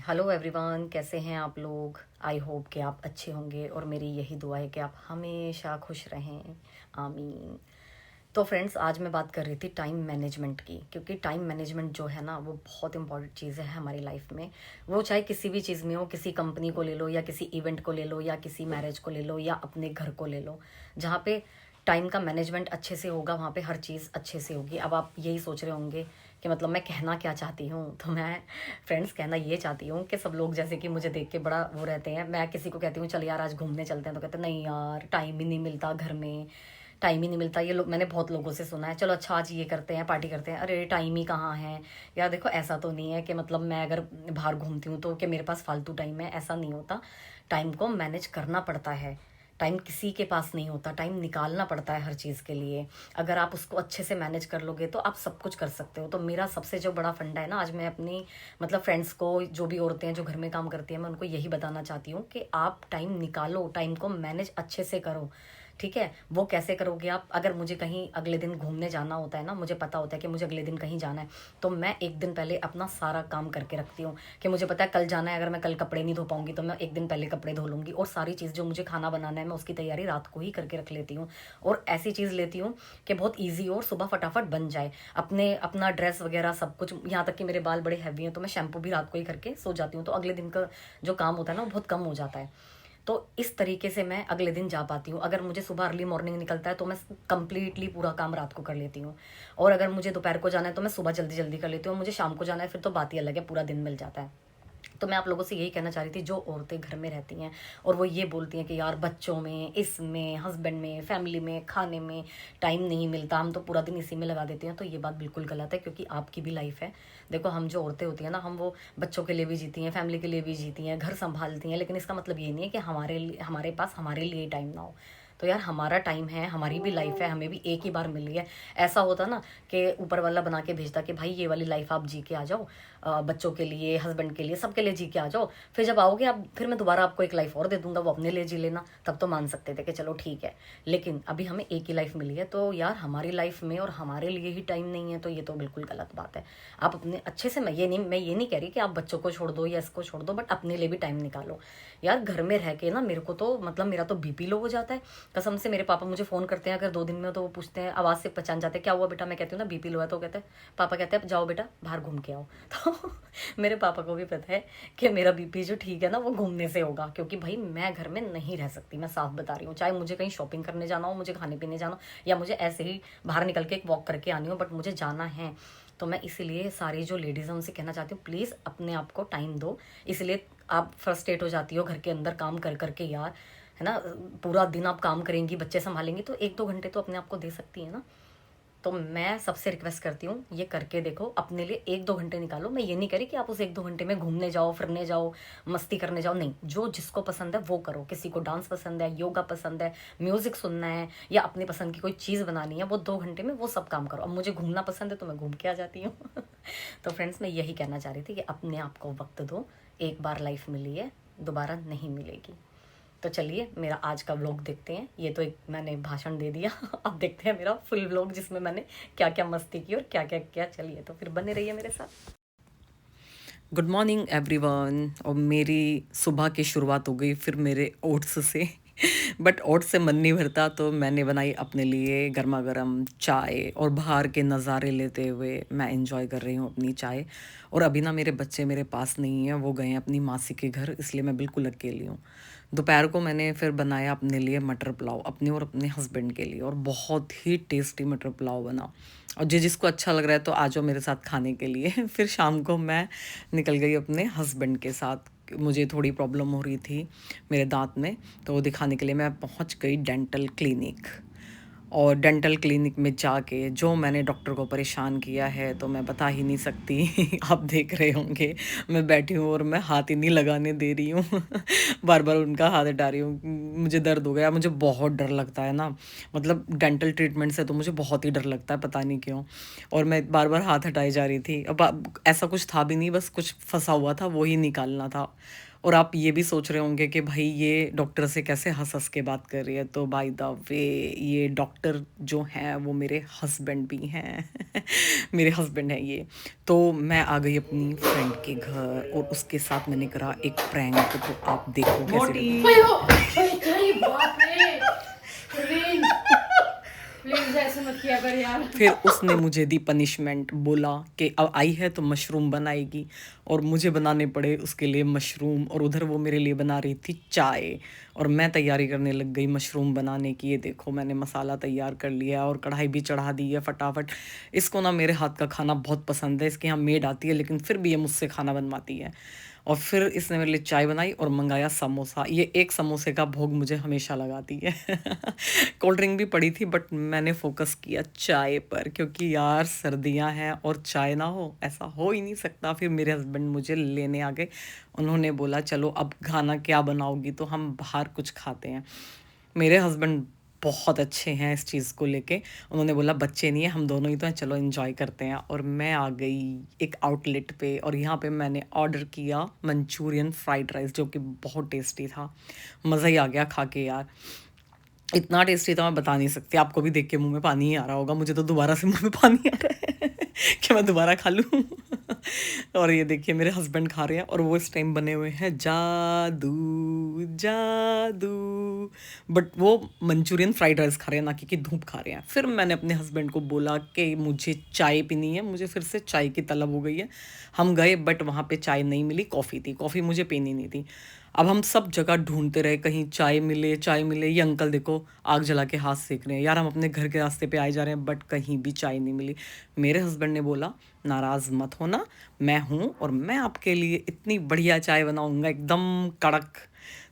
Hello everyone, कैसे हैं आप लोग। आई होप कि आप अच्छे होंगे और मेरी यही दुआ है कि आप हमेशा खुश रहें। आमीन। तो फ्रेंड्स, आज मैं बात कर रही थी टाइम मैनेजमेंट की, क्योंकि टाइम मैनेजमेंट जो है ना वो बहुत इंपॉर्टेंट चीज़ है हमारी लाइफ में। वो चाहे किसी भी चीज़ में हो, किसी कंपनी को ले लो या किसी इवेंट को ले लो या किसी मैरिज को ले लो या अपने घर को ले लो। जहाँ पे टाइम का मैनेजमेंट अच्छे से होगा वहाँ पे हर चीज़ अच्छे से होगी। अब आप यही सोच रहे होंगे कि मतलब मैं कहना क्या चाहती हूँ। तो मैं फ्रेंड्स कहना ये चाहती हूँ कि सब लोग जैसे कि मुझे देख के बड़ा वो रहते हैं। मैं किसी को कहती हूँ चल यार आज घूमने चलते हैं, तो कहते हैं नहीं यार टाइम ही नहीं मिलता, घर में टाइम ही नहीं मिलता। ये लोग मैंने बहुत लोगों से सुना है, चलो अच्छा आज ये करते हैं, पार्टी करते हैं। अरे टाइम ही कहाँ है यार। देखो ऐसा तो नहीं है कि मतलब मैं अगर बाहर घूमती हूँ तो कि मेरे पास फालतू टाइम है, ऐसा नहीं होता। टाइम को मैनेज करना पड़ता है। टाइम किसी के पास नहीं होता, टाइम निकालना पड़ता है हर चीज़ के लिए। अगर आप उसको अच्छे से मैनेज कर लोगे तो आप सब कुछ कर सकते हो। तो मेरा सबसे जो बड़ा फंडा है ना, आज मैं अपनी मतलब फ्रेंड्स को, जो भी औरतें हैं जो घर में काम करती हैं, मैं उनको यही बताना चाहती हूँ कि आप टाइम निकालो, टाइम को मैनेज अच्छे से करो। ठीक है, वो कैसे करोगे आप। अगर मुझे कहीं अगले दिन घूमने जाना होता है ना, मुझे पता होता है कि मुझे अगले दिन कहीं जाना है, तो मैं एक दिन पहले अपना सारा काम करके रखती हूँ कि मुझे पता है कल जाना है। अगर मैं कल कपड़े नहीं धो पाऊंगी तो मैं एक दिन पहले कपड़े धो लूँगी, और सारी चीज़ जो मुझे खाना बनाना है मैं उसकी तैयारी रात को ही करके रख लेती हूँ। और ऐसी चीज़ लेती हूँ कि बहुत ईजी हो और सुबह फटाफट बन जाए। अपना ड्रेस वगैरह सब कुछ, यहाँ तक कि मेरे बाल बड़े हैवी हैं तो मैं शैम्पू भी रात को ही करके सो जाती हूँ, तो अगले दिन का जो काम होता है ना वो बहुत कम हो जाता है। तो इस तरीके से मैं अगले दिन जा पाती हूँ। अगर मुझे सुबह अर्ली मॉर्निंग निकलता है तो मैं कंप्लीटली पूरा काम रात को कर लेती हूँ, और अगर मुझे दोपहर को जाना है तो मैं सुबह जल्दी जल्दी कर लेती हूँ। मुझे शाम को जाना है फिर तो बात ही अलग है, पूरा दिन मिल जाता है। तो मैं आप लोगों से यही कहना चाह रही थी, जो औरतें घर में रहती हैं और वो ये बोलती हैं कि यार बच्चों में, इसमें, हस्बैंड में, फैमिली में, खाने में टाइम नहीं मिलता, हम तो पूरा दिन इसी में लगा देते हैं, तो ये बात बिल्कुल गलत है, क्योंकि आपकी भी लाइफ है। देखो हम जो औरतें होती हैं ना, हम वो बच्चों के लिए भी जीती हैं, फैमिली के लिए भी जीती हैं, घर संभालती हैं, लेकिन इसका मतलब ये नहीं है कि हमारे पास हमारे लिए टाइम ना हो। तो यार हमारा टाइम है, हमारी भी लाइफ है, हमें भी एक ही बार मिली है। ऐसा होता ना कि ऊपर वाला बना के भेजता कि भाई ये वाली लाइफ आप जी के आ जाओ, बच्चों के लिए, हस्बैंड के लिए, सबके लिए जी के आ जाओ। फिर जब आओगे आप, फिर मैं दोबारा आपको एक लाइफ और दे दूंगा, वो अपने लिए जी लेना। तब तो मान सकते थे कि चलो ठीक है, लेकिन अभी हमें एक ही लाइफ मिली है, तो यार हमारी लाइफ में और हमारे लिए ही टाइम नहीं है, तो ये तो बिल्कुल गलत बात है। आप अपने अच्छे से, मैं ये नहीं कह रही कि आप बच्चों को छोड़ दो या इसको छोड़ दो, बट अपने लिए भी टाइम निकालो। यार घर में रह के ना मेरे को तो मतलब मेरा तो बीपी लो हो जाता है। कसम से, मेरे पापा मुझे फ़ोन करते हैं अगर 2 दिन में, तो वो पूछते हैं, आवाज़ से पहचान जाते हैं क्या हुआ बेटा। मैं कहती हूँ ना बीपी लो है, तो कहते हैं, पापा कहते हैं जाओ बेटा बाहर घूम के आओ। तो मेरे पापा को भी पता है कि मेरा बीपी जो ठीक है ना वो घूमने से होगा, क्योंकि भाई मैं घर में नहीं रह सकती, मैं साफ बता रही हूँ। चाहे मुझे कहीं शॉपिंग करने जाना हो, मुझे खाने पीने जाना हो, या मुझे ऐसे ही बाहर निकल के एक वॉक करके आनी हो, बट मुझे जाना है। तो मैं इसीलिए सारी जो लेडीज़ हैं उनसे कहना चाहती हूँ, प्लीज़ अपने आप को टाइम दो। इसलिए आप फ्रस्ट्रेट हो जाती हो घर के अंदर काम कर करके यार, है ना। पूरा दिन आप काम करेंगी, बच्चे संभालेंगी, तो 1-2 घंटे तो अपने आप को दे सकती है ना। तो मैं सबसे रिक्वेस्ट करती हूँ ये करके देखो, अपने लिए 1-2 घंटे निकालो। मैं ये नहीं कह रही कि आप उस 1-2 घंटे में घूमने जाओ, फिरने जाओ, मस्ती करने जाओ, नहीं। जो जिसको पसंद है वो करो। किसी को डांस पसंद है, योगा पसंद है, म्यूजिक सुनना है, या अपनी पसंद की कोई चीज़ बनानी है, वो 2 घंटे में वो सब काम करो। अब मुझे घूमना पसंद है तो मैं घूम के आ जाती हूँ। तो फ्रेंड्स, मैं यही कहना चाह रही थी कि अपने आप को वक्त दो। एक बार लाइफ मिली है, दोबारा नहीं मिलेगी। तो चलिए मेरा आज का व्लॉग देखते हैं। ये तो एक मैंने भाषण दे दिया। अब देखते हैं मेरा फुल व्लॉग, जिसमें मैंने क्या क्या मस्ती की और क्या क्या किया। चलिए तो फिर बने रहिए मेरे साथ। Good morning everyone. और मेरी सुबह की शुरुआत हो गई फिर मेरे ओट्स से। बट ओट्स से मन नहीं भरता, तो मैंने बनाई अपने लिए गर्मा गर्म चाय, और बाहर के नज़ारे लेते हुए मैं इंजॉय कर रही हूँ अपनी चाय। और अभी ना मेरे बच्चे मेरे पास नहीं हैं, वो गए हैं अपनी मासी के घर, इसलिए मैं बिल्कुल अकेली हूँ। दोपहर को मैंने फिर बनाया अपने लिए मटर पुलाव, अपने और अपने हस्बैंड के लिए, और बहुत ही टेस्टी मटर पुलाव बना। और जिसको अच्छा लग रहा है तो आ जाओ मेरे साथ खाने के लिए। फिर शाम को मैं निकल गई अपने हस्बैंड के साथ। मुझे थोड़ी प्रॉब्लम हो रही थी मेरे दांत में, तो वो दिखाने के लिए मैं पहुंच गई डेंटल क्लिनिक। और डेंटल क्लिनिक में जाके जो मैंने डॉक्टर को परेशान किया है तो मैं बता ही नहीं सकती। आप देख रहे होंगे मैं बैठी हूँ और मैं हाथ ही नहीं लगाने दे रही हूँ। बार बार उनका हाथ हटा रही हूँ। मुझे दर्द हो गया, मुझे बहुत डर लगता है ना, मतलब डेंटल ट्रीटमेंट से तो मुझे बहुत ही डर लगता है, पता नहीं क्यों। और मैं बार बार हाथ हटाई जा रही थी। अब ऐसा कुछ था भी नहीं, बस कुछ फंसा हुआ था वो ही निकालना था। और आप ये भी सोच रहे होंगे कि भाई ये डॉक्टर से कैसे हंस हंस के बात कर रही है, तो बाय द वे ये डॉक्टर जो हैं वो मेरे हस्बैंड भी हैं। मेरे हस्बैंड हैं ये। तो मैं आ गई अपनी फ्रेंड के घर और उसके साथ मैंने करा एक प्रैंक, तो आप देखो कैसे प्लीज ऐसे मत किया कर यार। फिर उसने मुझे दी पनिशमेंट, बोला कि अब आई है तो मशरूम बनाएगी, और मुझे बनाने पड़े उसके लिए मशरूम, और उधर वो मेरे लिए बना रही थी चाय, और मैं तैयारी करने लग गई मशरूम बनाने की। ये देखो मैंने मसाला तैयार कर लिया और कढ़ाई भी चढ़ा दी है फटाफट। इसको ना मेरे हाथ का खाना बहुत पसंद है, इसके यहाँ मेड आती है लेकिन फिर भी ये मुझसे खाना बनवाती है। और फिर इसने मेरे लिए चाय बनाई और मंगाया समोसा। ये एक समोसे का भोग मुझे हमेशा लगाती है। कोल्ड ड्रिंक भी पड़ी थी बट मैंने फोकस किया चाय पर, क्योंकि यार सर्दियां हैं और चाय ना हो ऐसा हो ही नहीं सकता। फिर मेरे हस्बैंड मुझे लेने आ गए, उन्होंने बोला चलो अब खाना क्या बनाओगी, तो हम बाहर कुछ खाते हैं। मेरे हस्बैंड बहुत अच्छे हैं इस चीज़ को लेके, उन्होंने बोला बच्चे नहीं है हम दोनों ही तो हैं, चलो एंजॉय करते हैं। और मैं आ गई एक आउटलेट पे, और यहाँ पे मैंने ऑर्डर किया मंचूरियन फ्राइड राइस, जो कि बहुत टेस्टी था। मज़ा ही आ गया खा के यार, इतना टेस्टी था मैं बता नहीं सकती। आपको भी देख के मुंह में पानी ही आ रहा होगा, मुझे तो दोबारा से मुंह में पानी आ रहा है कि मैं दोबारा खा लूँ। और ये देखिए मेरे हस्बैंड खा रहे हैं और वो इस टाइम बने हुए हैं जादू जादू, बट वो मंचूरियन फ्राइड राइस खा रहे हैं ना कि धूप खा रहे हैं। फिर मैंने अपने हस्बैंड को बोला कि मुझे चाय पीनी है, मुझे फिर से चाय की तलब हो गई है। हम गए बट वहाँ पे चाय नहीं मिली, कॉफ़ी थी, कॉफ़ी मुझे पीनी नहीं थी। अब हम सब जगह ढूंढते रहे कहीं चाय मिले चाय मिले। ये अंकल देखो आग जला के हाथ सेक रहे हैं, यार हम अपने घर के रास्ते पे आए जा रहे हैं बट कहीं भी चाय नहीं मिली। मेरे हस्बैंड ने बोला नाराज़ मत होना, मैं हूँ और मैं आपके लिए इतनी बढ़िया चाय बनाऊंगा एकदम कड़क।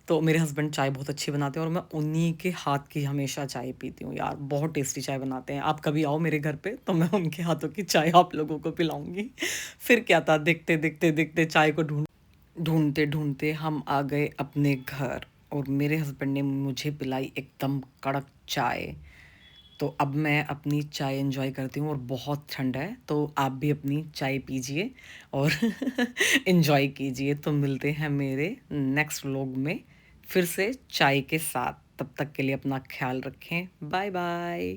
तो मेरे हस्बैंड चाय बहुत अच्छी बनाते हैं और मैं उन्हीं के हाथ की हमेशा चाय पीती हूँ यार, बहुत टेस्टी चाय बनाते हैं। आप कभी आओ मेरे घर पे तो मैं उनके हाथों की चाय आप लोगों को पिलाऊंगी। फिर क्या था, देखते देखते देखते चाय को ढूंढते ढूंढते हम आ गए अपने घर, और मेरे हस्बैंड ने मुझे पिलाई एकदम कड़क चाय। तो अब मैं अपनी चाय एंजॉय करती हूँ और बहुत ठंड है, तो आप भी अपनी चाय पीजिए और एंजॉय कीजिए। तो मिलते हैं मेरे नेक्स्ट व्लॉग में फिर से चाय के साथ। तब तक के लिए अपना ख्याल रखें, बाय बाय।